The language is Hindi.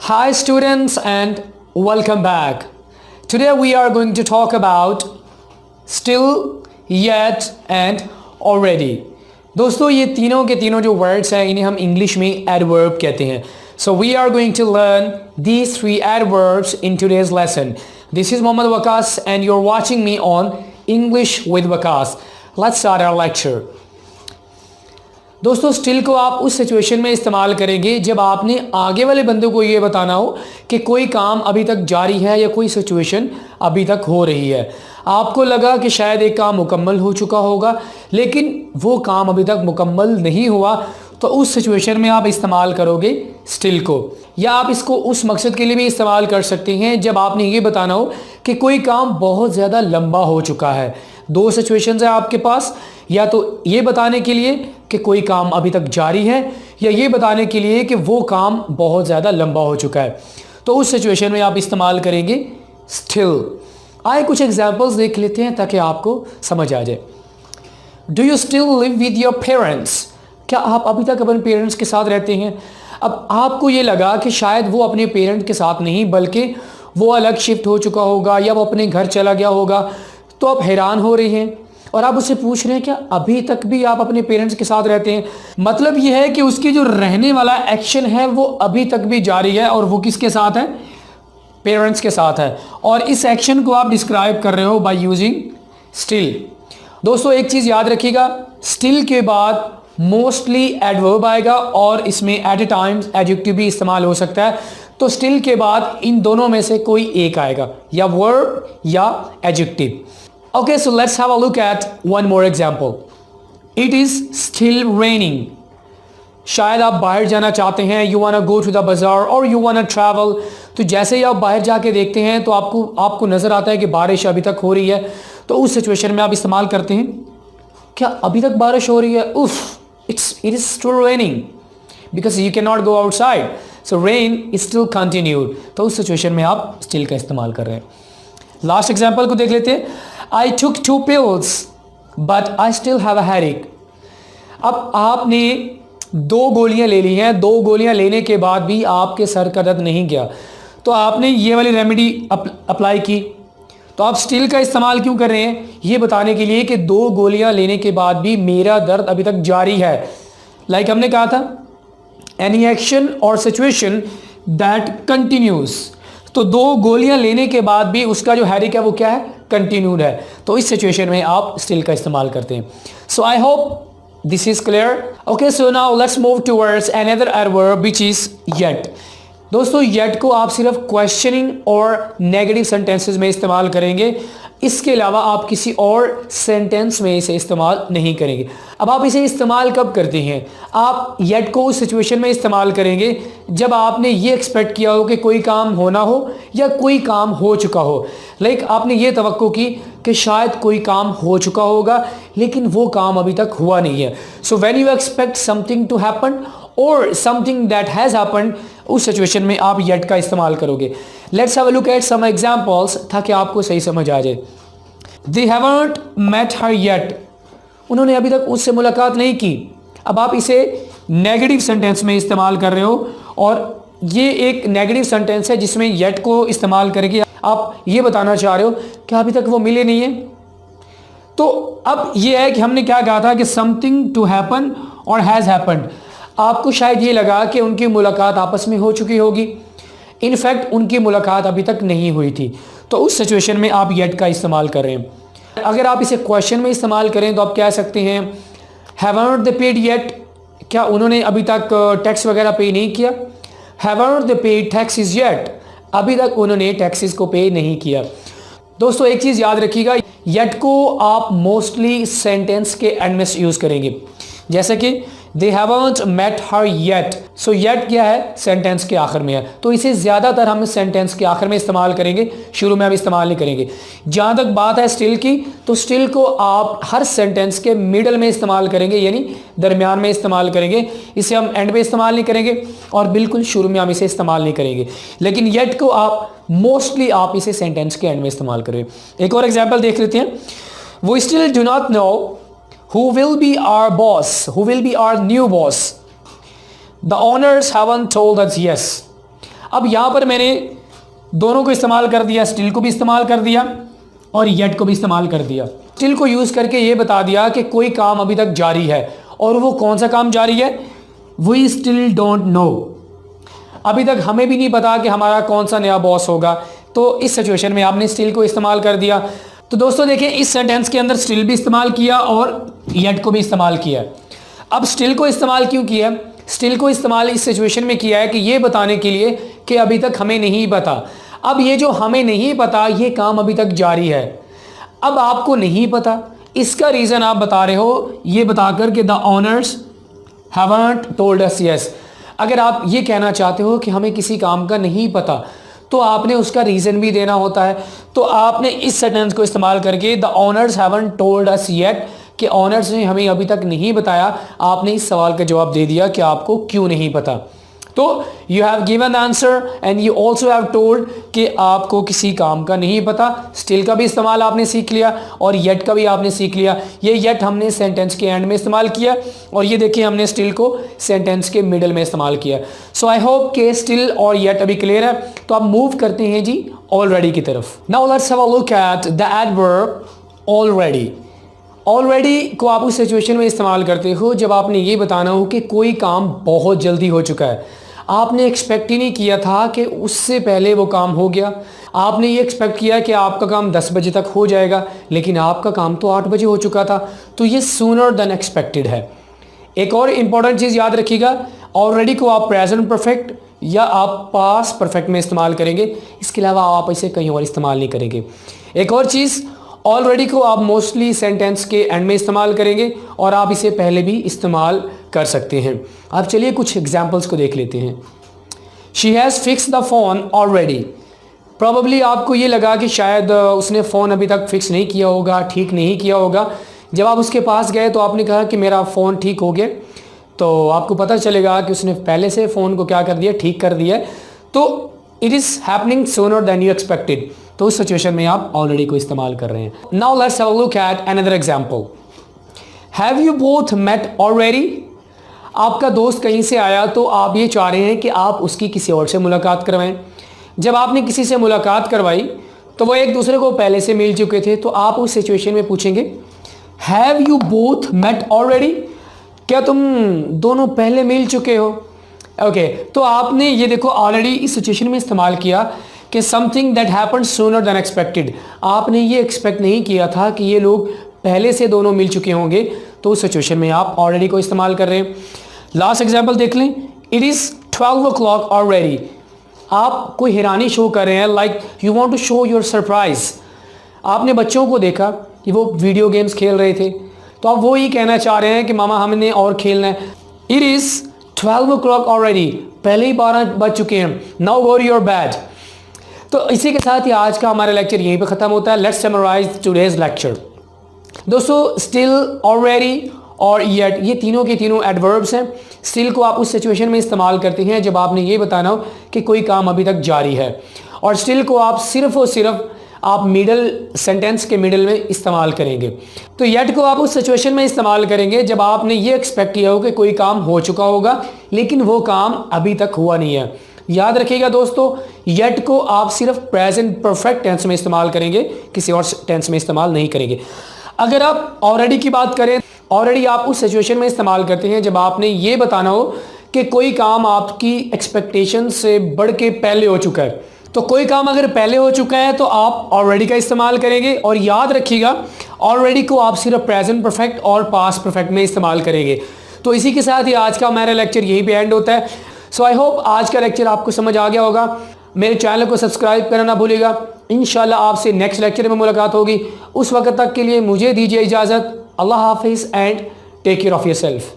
Hi students and welcome back. Today we are going to talk about still, yet and already. दोस्तों ये तीनों के तीनों जो वर्ड्स हैं इन्हें हम इंग्लिश में एडवर्ब कहते हैं. So we are going to learn these three adverbs in today's lesson. This is Mohammad Waqas and you're watching me on English with Waqas. Let's start our lecture. दोस्तों स्टिल को आप उस सिचुएशन में इस्तेमाल करेंगे जब आपने आगे वाले बंदे को ये बताना हो कि कोई काम अभी तक जारी है या कोई सिचुएशन अभी तक हो रही है. आपको लगा कि शायद एक काम मुकम्मल हो चुका होगा लेकिन वो काम अभी तक मुकम्मल नहीं हुआ, तो उस सिचुएशन में आप इस्तेमाल करोगे स्टिल को. या आप इसको उस मकसद के लिए भी इस्तेमाल कर सकते हैं जब आपने ये बताना हो कि कोई काम बहुत ज़्यादा लंबा हो चुका है. दो सिचुएशंस हैं आपके पास, या तो ये बताने के लिए कि कोई काम अभी तक जारी है या ये बताने के लिए कि वो काम बहुत ज़्यादा लंबा हो चुका है. तो उस सिचुएशन में आप इस्तेमाल करेंगे स्टिल. आए कुछ एग्जांपल्स देख लेते हैं ताकि आपको समझ आ जाए. Do you still live with your parents? क्या आप अभी तक अपने पेरेंट्स के साथ रहते हैं? अब आपको ये लगा कि शायद वो अपने पेरेंट के साथ नहीं बल्कि वो अलग शिफ्ट हो चुका होगा या वो अपने घर चला गया होगा, तो आप हैरान हो रहे हैं और आप उससे पूछ रहे हैं क्या अभी तक भी आप अपने पेरेंट्स के साथ रहते हैं? मतलब यह है कि उसकी जो रहने वाला एक्शन है वो अभी तक भी जारी है और वो किसके साथ है? पेरेंट्स के साथ है. और इस एक्शन को आप डिस्क्राइब कर रहे हो बाय यूजिंग स्टिल. दोस्तों एक चीज़ याद रखिएगा, स्टिल के बाद मोस्टली एडवर्ब आएगा और इसमें एट ए टाइम्स एडजेक्टिव भी इस्तेमाल हो सकता है. तो स्टिल के बाद इन दोनों में से कोई एक आएगा, या वर्ब या adjective. Okay, so let's have a look at one more example. It is still raining. शायद आप बाहर जाना चाहते हैं, you wanna go to the bazaar or you wanna travel. तो जैसे ही आप बाहर जाके देखते हैं तो आपको नज़र आता है कि बारिश अभी तक हो रही है, तो उस सिचुएशन में आप इस्तेमाल करते हैं क्या अभी तक बारिश हो रही है? it is still raining because you cannot go outside. So rain is still continued. तो उस सिचुएशन में आप still का इस्तेमाल कर रहे हैं. लास्ट एग्जाम्पल को देख लेते हैं. I took 2 pills but I still have a headache. अब आपने 2 गोलियां ले ली हैं, 2 गोलियां लेने के बाद भी आपके सर का दर्द नहीं गया, तो आपने ये वाली रेमेडी अप्लाई की. तो आप स्टिल का इस्तेमाल क्यों कर रहे हैं? ये बताने के लिए कि 2 गोलियां लेने के बाद भी मेरा दर्द अभी तक जारी है. लाइक हमने कहा था एनी एक्शन और सिचुएशन दैट कंटिन्यूज. तो 2 गोलियां लेने के बाद भी उसका जो हेडेक है वो क्या है? कंटिन्यूड है. तो इस सिचुएशन में आप स्टिल का इस्तेमाल करते हैं. So I hope this is clear. Okay, so now let's move towards another adverb which is yet. दोस्तों येट को आप सिर्फ क्वेश्चनिंग और नेगेटिव सेंटेंसेस में इस्तेमाल करेंगे, इसके अलावा आप किसी और सेंटेंस में इसे इस्तेमाल नहीं करेंगे. अब आप इसे इस्तेमाल कब करते हैं? आप येट को उस सिचुएशन में इस्तेमाल करेंगे जब आपने ये एक्सपेक्ट किया हो कि कोई काम होना हो या कोई काम हो चुका हो. लाइक आपने ये तवक्को की कि शायद कोई काम हो चुका होगा लेकिन वो काम अभी तक हुआ नहीं है. So when you expect something to happen और समथिंग दैट हैज़ हैपन्ड, उस सिचुएशन में आप येट का इस्तेमाल करोगे. Let's have a look at some examples ताकि आपको सही समझ आ जाए. They haven't met her yet. उन्होंने अभी तक उससे मुलाकात नहीं की. अब आप इसे नेगेटिव सेंटेंस में इस्तेमाल कर रहे हो और ये एक नेगेटिव सेंटेंस है जिसमें येट को इस्तेमाल करके आप ये बताना चाह रहे हो कि अभी तक वो मिले नहीं है. तो अब ये है कि हमने क्या कहा था कि समथिंग टू हैपन और हैज़ हैपन्ड. आपको शायद ये लगा कि उनकी मुलाकात आपस में हो चुकी होगी, इनफैक्ट उनकी मुलाकात अभी तक नहीं हुई थी. तो उस सिचुएशन में आप येट का इस्तेमाल कर रहे हैं. अगर आप इसे क्वेश्चन में इस्तेमाल करें तो आप कह सकते हैं हैवंट दे पेड येट. क्या उन्होंने अभी तक टैक्स वगैरह पे नहीं किया? हैवंट दे पेड टैक्सेस येट. अभी तक उन्होंने टैक्सेस को पे नहीं किया. दोस्तों एक चीज़ याद रखिएगा, येट को आप मोस्टली सेंटेंस के एंड में यूज़ करेंगे. जैसे कि they haven't met her yet. So yet क्या है? सेंटेंस के आखिर में है, तो इसे ज़्यादातर हम सेंटेंस के आखिर में इस्तेमाल करेंगे, शुरू में हम इस्तेमाल नहीं करेंगे. जहाँ तक बात है स्टिल की, तो स्टिल को आप हर सेंटेंस के मिडल में इस्तेमाल करेंगे, यानी दरमियान में इस्तेमाल करेंगे. इसे हम एंड में इस्तेमाल नहीं करेंगे और बिल्कुल शुरू में हम इसे इस्तेमाल नहीं करेंगे. लेकिन येट को आप मोस्टली आप इसे सेंटेंस के एंड में इस्तेमाल करें. एक और एग्जाम्पल देख लेते हैं. वो still do not know who will be our boss, who will be our new boss. The owners haven't told us yes. अब यहाँ पर मैंने दोनों को इस्तेमाल कर दिया, स्टिल को भी इस्तेमाल कर दिया और येट को भी इस्तेमाल कर दिया। स्टिल को यूज़ करके ये बता दिया कि कोई काम अभी तक जारी है, और वो कौन सा काम जारी है? We still don't know. अभी तक हमें भी नहीं पता कि हमारा कौन सा नया बॉस होगा। तो इस सिचुएशन में आपने स्टिल को इस्तेमाल कर दिया। तो दोस्तों देखिए, इस सेंटेंस के अंदर स्टिल भी इस्तेमाल किया और येट को भी इस्तेमाल किया। अब स्टिल को इस्तेमाल क्यों किया? स्टिल को इस्तेमाल इस सिचुएशन में किया है कि ये बताने के लिए कि अभी तक हमें नहीं पता। अब ये जो हमें नहीं पता, ये काम अभी तक जारी है। अब आपको नहीं पता, इसका रीज़न आप बता रहे हो ये बताकर कि the honours haven't told us yes. अगर आप ये कहना चाहते हो कि हमें किसी काम का नहीं पता, तो आपने उसका रीज़न भी देना होता है। तो आपने इस सेंटेंस को इस्तेमाल करके the honours haven't told us yet, कि ऑनर्स ने हमें अभी तक नहीं बताया, आपने इस सवाल का जवाब दे दिया कि आपको क्यों नहीं पता। तो you have given answer and you also have told कि आपको किसी काम का नहीं पता। स्टिल का भी इस्तेमाल आपने सीख लिया और येट का भी आपने सीख लिया। ये येट हमने सेंटेंस के एंड में इस्तेमाल किया और ये देखिए हमने स्टिल को सेंटेंस के मिडल में इस्तेमाल किया। सो आई होप कि स्टिल और येट अभी क्लियर है। तो आप मूव करते हैं जी ऑलरेडी की तरफ। Now let's have a look at the adverb already. Already को आप उस सिचुएशन में इस्तेमाल करते हो जब आपने ये बताना हो कि कोई काम बहुत जल्दी हो चुका है। आपने एक्सपेक्ट ही नहीं किया था कि उससे पहले वो काम हो गया। आपने ये एक्सपेक्ट किया कि आपका काम 10 बजे तक हो जाएगा, लेकिन आपका काम तो 8 बजे हो चुका था। तो ये सूनर देन एक्सपेक्टेड है। एक और इम्पॉर्टेंट चीज़ याद रखिएगा, ऑलरेडी को आप प्रेजेंट परफेक्ट या आप पास परफेक्ट में इस्तेमाल करेंगे, इसके अलावा आप इसे कहीं और इस्तेमाल नहीं करेंगे। एक और चीज़, ऑलरेडी को आप मोस्टली सेंटेंस के एंड में इस्तेमाल करेंगे और आप इसे पहले भी इस्तेमाल कर सकते हैं। अब चलिए कुछ एग्जांपल्स को देख लेते हैं। She has fix the phone already. Probably आपको ये लगा कि शायद उसने फ़ोन अभी तक फिक्स नहीं किया होगा, ठीक नहीं किया होगा। जब आप उसके पास गए तो आपने कहा कि मेरा फ़ोन ठीक हो गया, तो आपको पता चलेगा कि उसने पहले से फ़ोन को क्या कर दिया, ठीक कर दिया। तो it is happening sooner than you expected. तो उस सिचुएशन में आप ऑलरेडी को इस्तेमाल कर रहे हैं। Now let's have a look at another example. Have you both met already. आपका दोस्त कहीं से आया तो आप ये चाह रहे हैं कि आप उसकी किसी और से मुलाकात करवाएं। जब आपने किसी से मुलाकात करवाई तो वो एक दूसरे को पहले से मिल चुके थे, तो आप उस सिचुएशन में पूछेंगे have you both met already, क्या तुम दोनों पहले मिल चुके हो? ओके, तो आपने ये देखो ऑलरेडी इस सिचुएशन में इस्तेमाल किया कि something that happened sooner than expected. आपने ये एक्सपेक्ट नहीं किया था कि ये लोग पहले से दोनों मिल चुके होंगे, तो उस सिचुएशन में आप ऑलरेडी को इस्तेमाल कर रहे हैं। लास्ट एग्जांपल देख लें। It is 12 o'clock already. आप कोई हैरानी शो कर रहे हैं, like you want to show your surprise. आपने बच्चों को देखा कि वो वीडियो गेम्स खेल रहे थे, तो आप वो ही कहना चाह रहे हैं कि मामा हमने और खेलना है। It is 12 o'clock already. पहले ही 12 बज चुके हैं। Now go to your bed. तो इसी के साथ ही आज का हमारा लेक्चर यहीं पे ख़त्म होता है। Let's summarise today's lecture. दोस्तों, स्टिल, ऑलरेडी और येट, ये तीनों के तीनों एडवर्ब्स हैं। स्टिल को आप उस सिचुएशन में इस्तेमाल करते हैं जब आपने ये बताना हो कि कोई काम अभी तक जारी है, और स्टिल को आप सिर्फ और सिर्फ आप मिडल सेंटेंस के मिडल में इस्तेमाल करेंगे। तो येट को आप उस सिचुएशन में इस्तेमाल करेंगे जब आपने ये एक्सपेक्ट किया हो कि कोई काम हो चुका होगा, लेकिन वो काम अभी तक हुआ नहीं है। याद रखिएगा दोस्तों, येट को आप सिर्फ प्रेजेंट परफेक्ट टेंस में इस्तेमाल करेंगे, किसी और टेंस में इस्तेमाल नहीं करेंगे। अगर आप ऑलरेडी की बात करें, ऑलरेडी आप उस सिचुएशन में इस्तेमाल करते हैं जब आपने ये बताना हो कि कोई काम आपकी एक्सपेक्टेशन से बढ़ के पहले हो चुका है। तो कोई काम अगर पहले हो चुका है तो आप ऑलरेडी का इस्तेमाल करेंगे। और याद रखिएगा, ऑलरेडी को आप सिर्फ प्रेजेंट परफेक्ट और पास्ट परफेक्ट में इस्तेमाल करेंगे। तो इसी के साथ ही आज का हमारा लेक्चर यहीं पे एंड होता है। सो आई होप आज का लेक्चर आपको समझ आ गया होगा। मेरे चैनल को सब्सक्राइब करना ना भूलिएगा। इंशाल्लाह आपसे नेक्स्ट लेक्चर में मुलाकात होगी। उस वक्त तक के लिए मुझे दीजिए इजाज़त। अल्लाह हाफिज़ and take care of yourself.